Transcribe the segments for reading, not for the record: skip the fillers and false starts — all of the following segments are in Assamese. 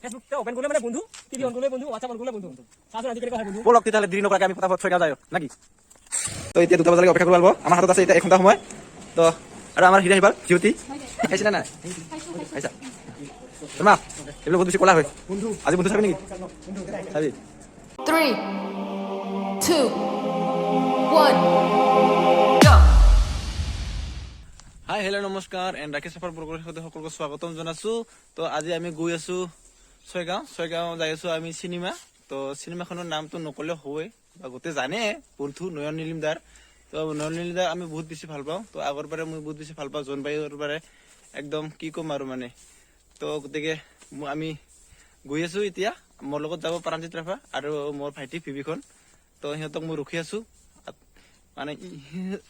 ফেসবুক ওপেন করলে মানে বন্ধু, টিভি অন করলে বন্ধু, হোয়াটসঅ্যাপ অন করলে বন্ধু। সাথে আজি কেনেকৈ হয় বন্ধু? বলক তেতিয়াহ'লে দেৰি নকৰাকৈ আমি ফটাফট ছয়গাঁও যাওঁ নাকি? তো এতিয়া 2টা বজালৈকে অপেক্ষা কৰিব লাগিব। আমাৰ হাতত আছে এতিয়া 1 ঘণ্টা সময়। তো আৰু আমাৰ হিৰা হিবাল জিউতি খাইছে না নাই? খাইছা তোমাক এইবিলাক বহুত বেছি ক'লা হয় বন্ধু। আজি বন্ধু চাবি নেকি? চাবি 3, 2, 1. হাই হেল্ল' নমস্কাৰ এণ্ড ৰাকেশ চাফাৰ ব্লগৰ সৈতে সকলোকে স্বাগতম জনাইছোঁ। তো আজি আমি গৈ আছোঁ ছয়গাঁও যাই আছোঁ আমি চিনেমা। তো চিনেমাখনৰ নামটো নক'লে হয় বা গোটেই জানে বন্ধু নয়ন নীলিমদাৰ। তো নয়ন নীলিমদাৰ আমি বহুত বেছি ভাল পাওঁ। তো আগৰ পৰাই মই বহুত বেছি ভাল পাওঁ জোনবাইৰ পৰাই একদম কি ক'ম আৰু মানে। তো গতিকে আমি গৈ আছোঁ এতিয়া। মোৰ লগত যাব প্ৰাণজিত ৰাভা আৰু মোৰ ভাইটি ভিভিখন। তো সিহঁতক মই ৰখি আছোঁ মানে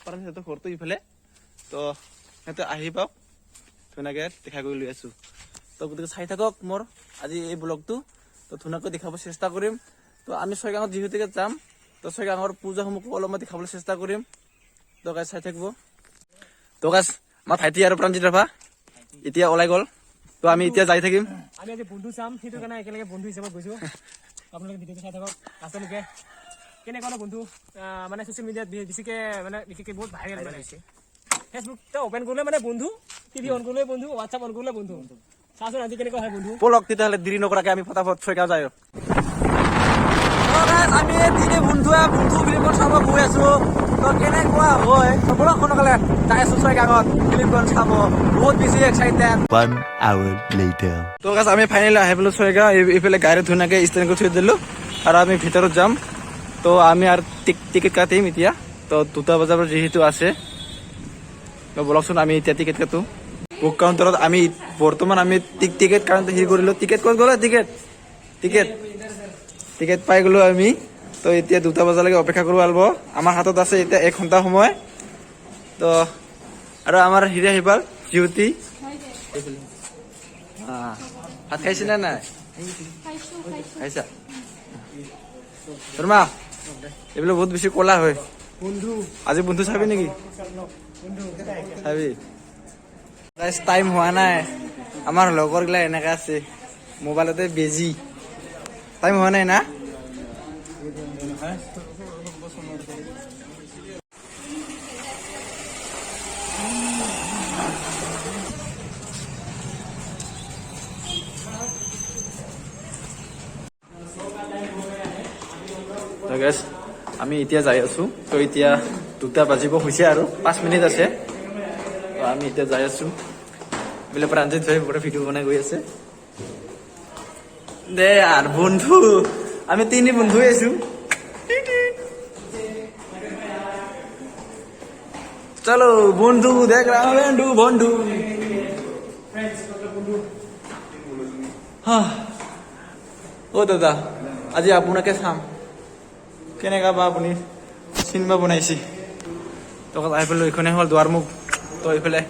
প্ৰাণজিতৰ ঘৰটো ইফালে। তো সিহঁতে আহি পাওক ধুনীয়াকৈ দেখা কৰি লৈ আছোঁ। তো গতিকে চাই থাকক মোৰ আজি এই ব্লগটো। তো ধুনীয়াকৈ দেখাব চেষ্টা কৰিম। তো আমি ছয়গাঁৱত যিহেতুকে যাম তো ছয়গাঁৱৰ পূজাসমূহকো অলপমান দেখাবলৈ চেষ্টা কৰিম। তো গাইজ চাই থাকিব। তো গাইজ আমাৰ ভাইটি আৰু প্ৰাণজিত ৰাভা এতিয়া ওলাই গ'ল। তো আমি এতিয়া যাই থাকিম। আমি আজি বন্ধু চাম, সেইটো কাৰণে একেলগে বন্ধু হিচাপত গৈছোঁ। আপোনালোকে ভিডিঅ'টো চাই থাকক আচলতে কেনেকুৱা বন্ধু মানে ছ'চিয়েল মিডিয়াত বিশেষকৈ বহুত ভাইৰেল মানে হৈছে। ফেচবুক ওপেন কৰিলে মানে বন্ধু, টিভি অন কৰিলে বন্ধু, হোৱাটসএপ অন কৰিলে বন্ধু। চাচোন আজি কেনেকুৱা হয় বন্ধু। বলক তেতিয়াহ'লে দেৰি নকৰাকৈ আমি ফটাফট ছয়গাঁও যাওঁ। আমি তিনি বন্ধু ফিল্মখন চাব গৈ আছোঁ। তো কেনেকুৱা হয় বলক সোনকালে যাই আছোঁ ছয়গাঁৱত ফিল্মখন চাব। বহুত বেছি এক্সাইটেড। 1 hour later. তো গাইজ আমি ফাইনেলি আহি পেলাই ছয়গাঁও এইফালে গাড়ী ধুনীয়াকৈ ষ্টেণ্ড কৰি থৈ দিলোঁ আৰু আমি ভিতৰত যাম। তো আমি আৰু টিকেট কাটিম এতিয়া। তো 2টা বজাৰ পৰা যিহেতু আছে তো বলকচোন আমি এতিয়া টিকেট কাটো। বুক কাউণ্টাৰত আমি বৰ্তমান আমি টিকেট কাউণ্টাৰ হেৰি কৰিলোঁ। টিকেট ক'ত গ'লে টিকেট পাই গ'লোঁ আমি। তো এতিয়া 2টা বজালৈকে অপেক্ষা কৰিব লাগিব। আমাৰ হাতত আছে এতিয়া 1 ঘণ্টা সময়। তো আৰু আমাৰ হিৰা হিবাল জিউতি ভাত খাইছে নে নাই? খাইছা শৰ্মা এইবিলাক বহুত বেছি ক'লা হয় বন্ধু। আজি বন্ধু চাবি নেকি? চাবি টাইম হোৱা নাই। আমাৰ লগৰগিলা এনেকৈ আছে মোবাইলতে বেজি। টাইম হোৱা নাই না? আমি এতিয়া যাই আছোঁ। তো এতিয়া 2টা বাজিব হৈছে আৰু 5 মিনিট আছে। তো আমি এতিয়া যাই আছোঁ। বোলে প্ৰাণজিত ভাই পুৰা ভিডিঅ' বনাই গৈ আছে দে আৰু বন্ধু আমি 3 বন্ধু আছোঁ। চলো বন্ধু দেখ রা বন্ধু ও দাদা আজি আপোনাকে চাম কেনেকা বা আপুনি চিনেমা বনাইছে। তো আহি পেলাই এইখনে হ'ল দুৱাৰমুখ। তো এইফালে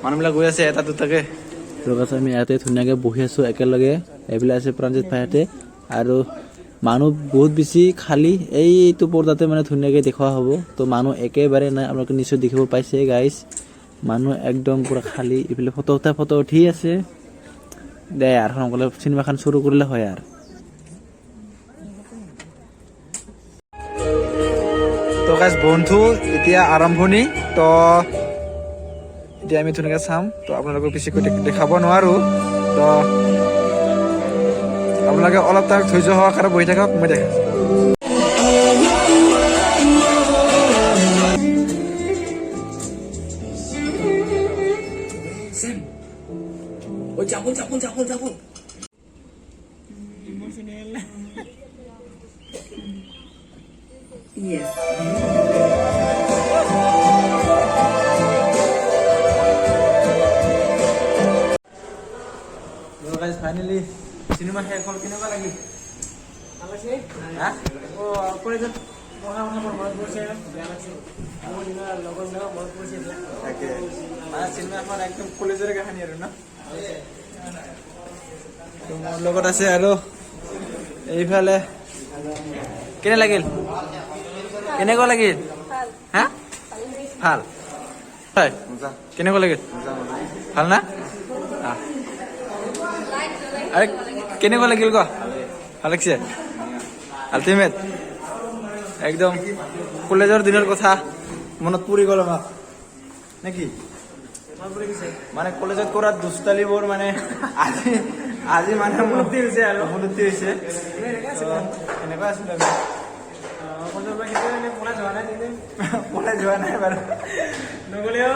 মানুহবিলাক গৈ আছে এটা দুটাকে। তো আমি ইয়াতে ধুনীয়াকৈ বহি আছোঁ একেলগে। এইফালে আছে প্ৰাণজিত ভাইহঁতে আৰু মানুহ বহুত বেছি খালী। এইটো পৰ্দাতে মানে ধুনীয়াকৈ দেখুওৱা হ'ব। তো মানুহ একেবাৰে নাই, আপোনালোকে নিশ্চয় দেখিব পাইছে গাইজ। মানুহ একদম পূৰা খালী। এইফালে ফটো উঠি আছে দে আৰু সোনকালে চিনেমাখন চুৰু কৰিলে হয় আৰু। তো গাইজ বন্ধু এতিয়া আৰম্ভণি। তো এতিয়া আমি ধুনীয়াকৈ চাম। তো আপোনালোকক বেছিকৈ দেখাব নোৱাৰোঁ। তো আপোনালোকে অলপ তাৰ ধৈৰ্য সহকাৰে বহি থাকক, মই দেখাইছোঁ। ফাইনেলি চিনেমা শেষ হ'ল। কেনেকুৱা লাগিল? ভাল লাগছে হা কলেজত পঢ়া কথা মোৰ মনত পৰিছে, বেয়া লাগছে। মোৰ দিনৰ লগৰবিলাকক মনত পৰিছে। তাকে মানে চিনেমাখন একদম কলেজৰে কাহিনী আৰু ন। তো মোৰ লগত আছে আৰু এইফালে কেনে লাগিল? কেনেকুৱা লাগিল? হা ভাল হয় কেনেকুৱা লাগিল? ভাল না? আৰে কেনেকুৱা লাগিল ক ভাল লাগিছে আল্টিমেট একদম কলেজৰ দিনৰ কথা মনত পৰি গ'ল আমাক নেকি মানে কলেজত কৰা দুষ্টালিবোৰ মানে আজি আজি মানে উপলব্ধি হৈছে আৰু উপলব্ধি হৈছে এনেকুৱা আছিলে পলাই যোৱা নাই বাৰু নগলেও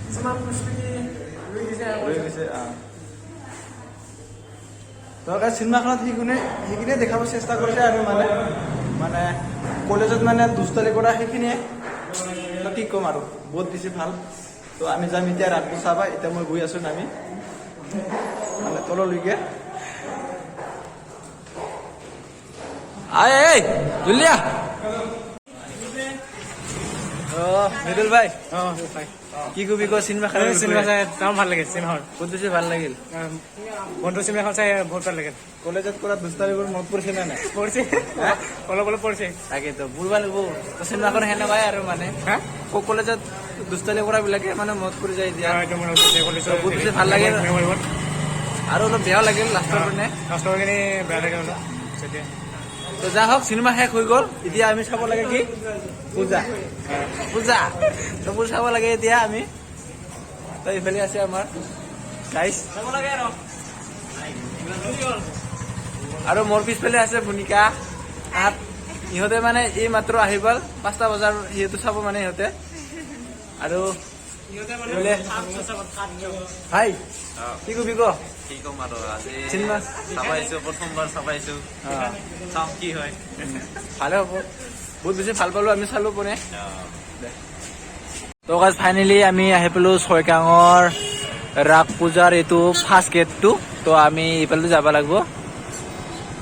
কিছুমান স্মৃতি ৰৈ গৈছে দৰকাৰ চিনেমাখনত সেইখিনিয়ে দেখাব চেষ্টা কৰিছে আৰু মানে মানে কলেজত মানে দুষ্টালি কৰা সেইখিনিয়ে তো কি ক'ম আৰু বহুত বেছি ভাল তো আমি যাম এতিয়া ৰাতটো চাবা এতিয়া মই গৈ আছোঁ নামি মানে তললৈকে আই জুলিয়া মৃদুল ভাই কি কবি ক চিনেমা চিনেমা চাই একদম ভাল লাগিল চিনেমাখন বহুত বেছি ভাল লাগিল বন্ধু চিনেমাখন চাই বহুত ভাল লাগিল কলেজত কৰা দুষ্টালিবোৰ মনত পৰিছে নে নাই পঢ়িছে অলপ অলপ পঢ়িছে তাকেতো বুঢ়া লাগিব চিনেমাখন সেনেকুৱাই আৰু মানে কলেজত দুষ্টালি কৰাবিলাকে মানে মনত পৰি যায় এতিয়া বহুত বেছি ভাল লাগিল আৰু অলপ বেয়াও লাগিল লাষ্টৰ কাৰণে লাষ্টৰখিনি বেয়া লাগে অলপ তো যা হওক চিনেমা শেষ হৈ গ'ল এতিয়া আমি চাব লাগে কি পূজা পূজা তো পূজা চাব লাগে এতিয়া আমি তো এইফালে আছে আমাৰ গাইজ চাব লাগে আৰু মোৰ পিছফালে আছে ভূমিকা ইহঁতে মানে এই মাত্ৰ আহি গ'ল 5টা বজাৰ সিহঁতে চাব মানে ইহঁতে আৰু ভাই কি কবি ক কি ক'ম আৰু আজি চিনেমা চাবাইছো প্ৰথমবাৰ চাবাইছো চাওঁ কি হয় ভালে হ'ব বহুত বেছি ভাল পালোঁ আমি চালোঁ পোনে তো গাইজ ফাইনেলি আমি আহি পালোঁ ছয়গাঁৱৰ ৰাস পূজাৰ এইটো ফাৰ্ষ্ট গেটটো তো আমি এইফালে যাব লাগিব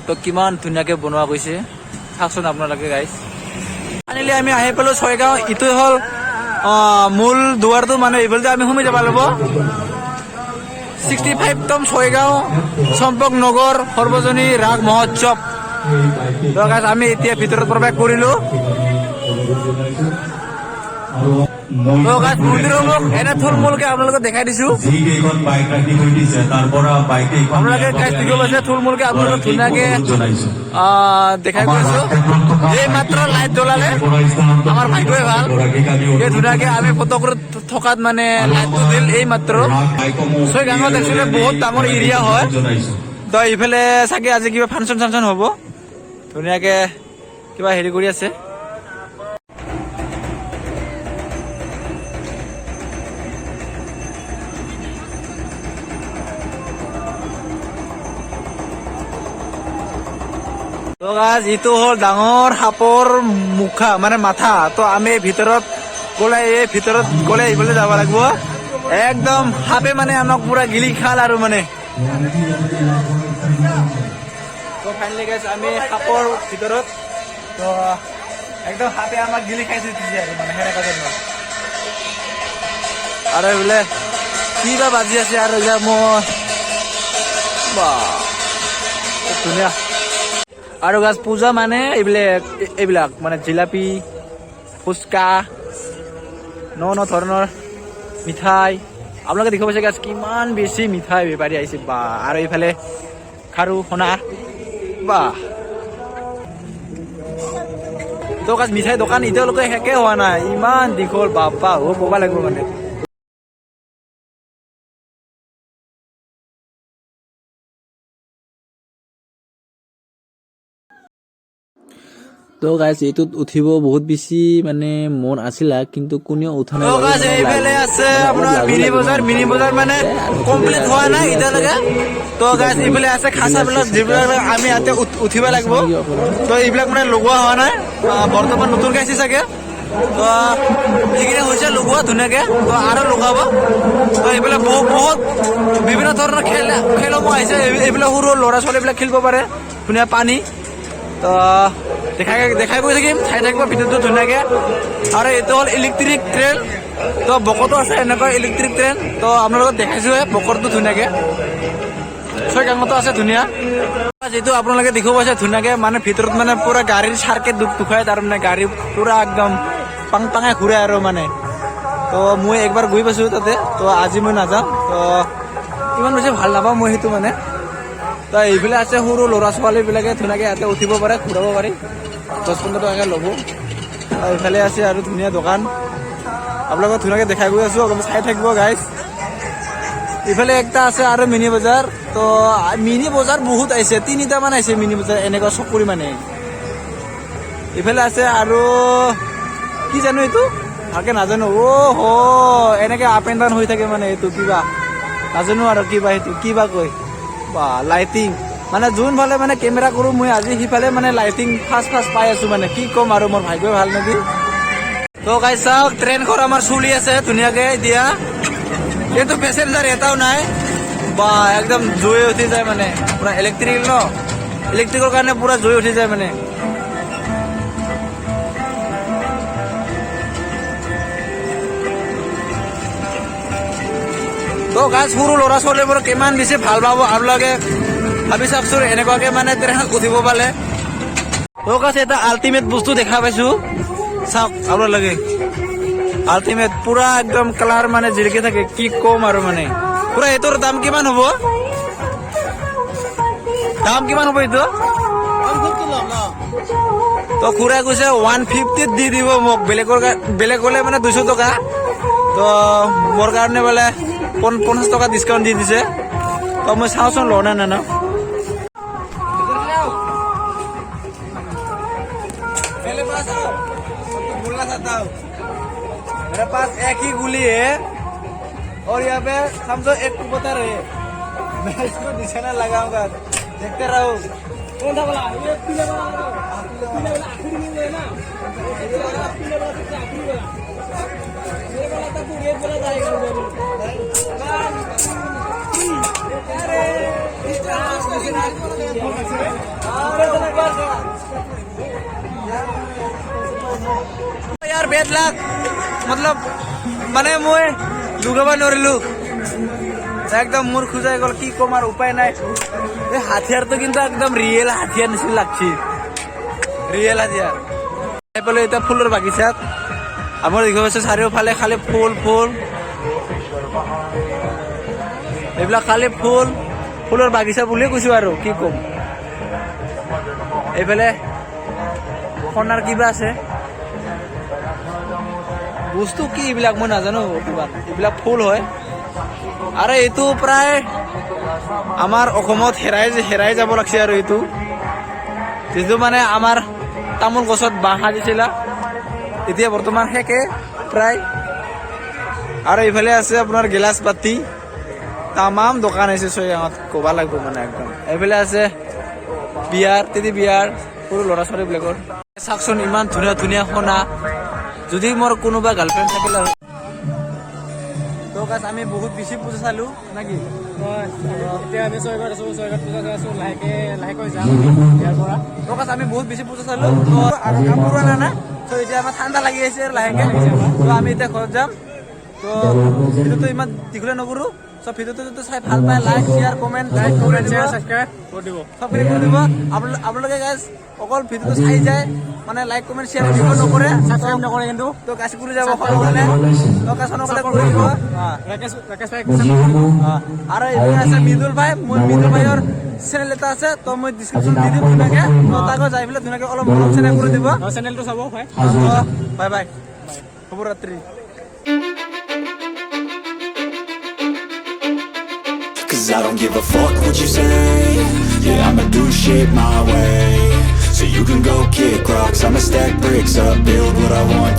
তো কিমান ধুনীয়াকৈ বনোৱা গৈছে চাওকচোন আপোনালোকে গাইজ ফাইনেলি আমি আহি পালোঁ ছয়গাঁও ইটোৱে হ'ল মূল দুৱাৰটো মানে এইফালে আমি সোমাই যাব লাগিব 65তম ছয়গাঁও চম্পক নগৰ সৰ্বজনী ৰাস মহোৎসৱ তো গাইজ আমি এতিয়া ভিতৰত প্ৰৱেশ কৰিলোঁ মন্দিৰসমূহ এনে থুলমূলকে আপোনালোকক দেখাই দিছো যিকেইখন বাইক ৰাখি থৈ দিছে তাৰ পৰা বাইক আপোনালোকে গাইজ দিব পাইছে থুলমূলকে আপোনালোকক ধুনীয়াকে দেখাই গৈছো এই মাত্ৰ লাইট জ্বলালে আমাৰ ভাগ্যই ভাল এই ধুনীয়াকে আমি ফটো কৰি থকাত মানে লাইটটো দিল এই মাত্ৰ ছয়গাঁৱত একচুৱেলি বহুত ডাঙৰ এৰিয়া হয় তো এইফালে চাগে আজি কিবা ফাংচন চাংচন হ'ব ধুনীয়াকে কিবা হেৰি কৰি আছে তো গাইজ এইটো হ'ল ডাঙৰ সাপৰ মুখা মানে মাথা তো আমি ভিতৰত গ'লে এইফালে যাব লাগিব একদম সাপে মানে আমাক পুৰা গিলি খাল আৰু মানে তো ফাইনেলি গাইজ আমি সাপৰ ভিতৰত তো একদম সাপে আমাক গিলি খাই থৈ দিছে আৰু মানে সেনেকুৱা ধৰণৰ আৰু এইফালে কি বা বাজি আছে আৰু এতিয়া মই ধুনীয়া আৰু গাছ পূজা মানে এইবিলাক মানে জিলাপি ফুচকা ন ধৰণৰ মিঠাই আপোনালোকে দেখিব পাইছে গাছ কিমান বেছি মিঠাই বেপাৰী আহিছে বা আৰু এইফালে খাৰু সোণা বা তো গাছ মিঠাই দোকান এতিয়ালৈকে শেষে হোৱা নাই ইমান দীঘল বাপা ক'ব লাগিব মানে তো গাইজ এইটোত উঠিব বহুত বেছি মানে মন আছিলে কিন্তু কোনেও উঠা নাই এইফালে আছে আপোনাৰ মিনি বজাৰ মানে কমপ্লিট হোৱা নাই এতিয়ালৈকে তো গাইজ এইফালে আছে খাচাবিলাক যিবিলাক আমি ইয়াতে উঠিব লাগিব তো এইবিলাক মানে লগোৱা হোৱা নাই বৰ্তমান নতুনকৈ আহিছে চাগে তো যিখিনি হৈছে লগোৱা ধুনীয়াকৈ তো আৰু লগাব তো এইবিলাক বহুত বিভিন্ন ধৰণৰ খেলসমূহ আহিছে এইবিলাক সৰু ল'ৰা ছোৱালীবিলাক খেলিব পাৰে ধুনীয়া পানী তো দেখাই গৈ থাকিম চাই থাকিব ভিডিঅ'টো ধুনীয়াকৈ আৰু এইটো হ'ল ইলেক্ট্ৰিক ট্ৰেইন তো বকতো আছে এনেকুৱা ইলেক্ট্ৰিক ট্ৰেইন তো আপোনালোকক দেখাইছোঁহে বকৰটো ধুনীয়াকৈ ছয়গাঁৱতো আছে ধুনীয়া যিটো আপোনালোকে দেখিব পাইছে ধুনীয়াকৈ মানে ভিতৰত মানে পুৰা গাড়ীৰ চাৰ্কেট দুখাই তাৰমানে গাড়ী পুৰা একদম পাঙে ঘূৰে আৰু মানে তো মই একবাৰ গৈ পাইছোঁ তাতে তো আজি মই নাযাওঁ তো ইমান বেছি ভাল নাপাওঁ মই সেইটো মানে তো এইফালে আছে সৰু ল'ৰা ছোৱালীবিলাকে ধুনীয়াকৈ ইয়াতে উঠিব পাৰে, ঘূৰাব পাৰি, 10-15 টকাকৈ ল'ব। আৰু এইফালে আছে আৰু ধুনীয়া দোকান, আপোনালোকক ধুনীয়াকৈ দেখাই গৈ আছোঁ, অলপ চাই থাকিব গাইজ। ইফালে একটা আছে আৰু মিনি বজাৰ। তো মিনি বজাৰ বহুত আহিছে, 3টামান আহিছে মিনি বজাৰ এনেকুৱা চকুৰি মানে। ইফালে আছে আৰু কি জানো এইটো ভালকে নাজানো। হ এনেকে আপ এণ্ড ডাউন হৈ থাকে মানে, এইটো কিবা নাজানো আৰু কিবা সেইটো কিবা কয় বা লাইটিং মানে যোনফালে মানে কেমেৰা কৰোঁ মই আজি সিফালে মানে লাইটিং ফাৰ্ষ্ট পাই আছো মানে, কি ক'ম আৰু মোৰ ভাগ্যই ভাল নেকি। তো গাইজ চাওক ট্ৰেইনখন আমাৰ চলি আছে ধুনীয়াকে এতিয়া, কিন্তু পেচেঞ্জাৰ এটাও নাই বা একদম জুই উঠি যায় মানে, পুৰা ইলেক্ট্ৰিক ন, ইলেক্ট্ৰিকৰ কাৰণে পুৰা জুই উঠি যায় মানে। তো গাছ সৰু ল'ৰা ছোৱালীবোৰ কিমান বেছি ভাল পাব আপোনালোকে ভাবি চাওকচোন, এনেকুৱাকে মানে ট্ৰেইনত উঠিব পালে। তো গাছ এটা আল্টিমেট বস্তু দেখা পাইছো, চাওক আপোনালোকে আল্টিমেট পুৰা একদম কালাৰ মানে জিলিকি থাকে, কি কম আৰু মানে পুৰা। এইটোৰ দাম কিমান হ'ব? দাম কিমান হ'ব এইটো? তো খুৰাই কৈছে 150 দি দিব মোক, বেলেগ হ'লে মানে 200 টকা। তো মোৰ কাৰণে বোলে 50 টকা ডিছকাউণ্ট দি দিছে। তো মই চাওঁচোন লওঁ নে নানো। मेरे पास एक ही गुली है और यहाँ पे समझो एक कबूतर है, मैं इसको निशाना लगाऊंगा, देखते रहो। कौन सा वाला? ये पीले वाला लगाओ। पीले वाला आखिरी में है ना, पीले वाला सबसे आखिरी वाला। ये वाला तक रेड वाला जाएगा उधर। यार बेड लाख मतलब মানে মই লুকাব নোৱাৰিলো, একদম মোৰ খোজাই গ'ল, কি ক'ম আৰু উপায় নাই। এই হাথিয়াৰটো কিন্তু একদম ৰিয়েল হাথিয়াৰ নিচিনা লাগছে, ৰিয়েল হাথিয়াৰ। পালো এতিয়া ফুলৰ বাগিচাত, আমাৰ দেখিব পাইছে চাৰিওফালে খালি ফুল ফুল, এইবিলাক খালি ফুল, ফুলৰ বাগিচা বুলিয়ে কৈছো আৰু কি ক'ম। এইফালে সোণাৰ কিবা আছে বস্তু, কি এইবিলাক মই নাজানো, কিবা এইবিলাক ফুল হয়। আৰু এইটো প্ৰায় আমাৰ অসমত হেৰাই যাব লাগছে। আৰু এইটো যিটো মানে আমাৰ তামোল গছত বাঁহ দিছিলা, এতিয়া বৰ্তমান শেষে প্ৰায়। আৰু এইফালে আছে আপোনাৰ গিলাচ পাতি, তামাম দোকান আছে ছয়গাঁৱত, ক'ব লাগিব মানে একদম। এইফালে আছে বিয়াৰ তেতি বিয়াৰ সৰু ল'ৰা ছোৱালীবিলাকৰ। চাওকচোন ইমান ধুনীয়া ধুনীয়া সোণা, যদি মোৰ কোনোবা গাৰ্লফ্ৰেণ্ড থাকিলে হয়। তো গাছ আমি বহুত বেছি পূজা চালো নাকি? এতিয়া আমি ছয়গাঁৱত আছো, ছয়গাঁৱত পূজা চাই আছো, লাহেকৈ যাম ইয়াৰ পৰা। তো গাছ আমি বহুত বেছি পূজা চালো, তো আৰু কাম কৰোৱা নাই না, তো এতিয়া আমাৰ ঠাণ্ডা লাগি আছে আৰু লাহেকৈ। তো আমি এতিয়া ঘৰত যাম। তো ভিডিঅ'টো ইমান দীঘলে নকৰোঁ। সব ভিডিঅ'টো যদি চাই ভাল পায়, লাইক শ্বেয়াৰ কমেণ্ট ছাবস্ক্ৰাইব কৰি দিব, সবখিনি কৰি দিব। আপোনালোকে গাইজ অকল ভিডিঅ'টো চাই যায় মানে লাইক কমেণ্ট শ্বেয়াৰ দিব নকৰে, ছাবস্ক্ৰাইব নকৰে কিন্তু। তো গাছ কৰি যাব সকলোৱে, তো গাছ সকলোৱে কৰি দিব। ৰাকেশ ভাই আৰু এইফালে আছে মৃদুল ভাই, মোৰ মৃদুল ভাইৰ চেনেল এটা আছে, তো মই ডিছক্ৰিপশ্যন দি দিম ধুনীয়াকৈ। তো তাকো যাই পেলাই ধুনীয়াকৈ অলপ মৰম চেনেল কৰি দিব, চেনেলটো চাব। বাই বাই, শুভৰাত্ৰি। Cause I don't give a fuck what you say. Yeah, I'ma do shit my way. So you can go kick rocks, I'ma stack bricks up, build what I want.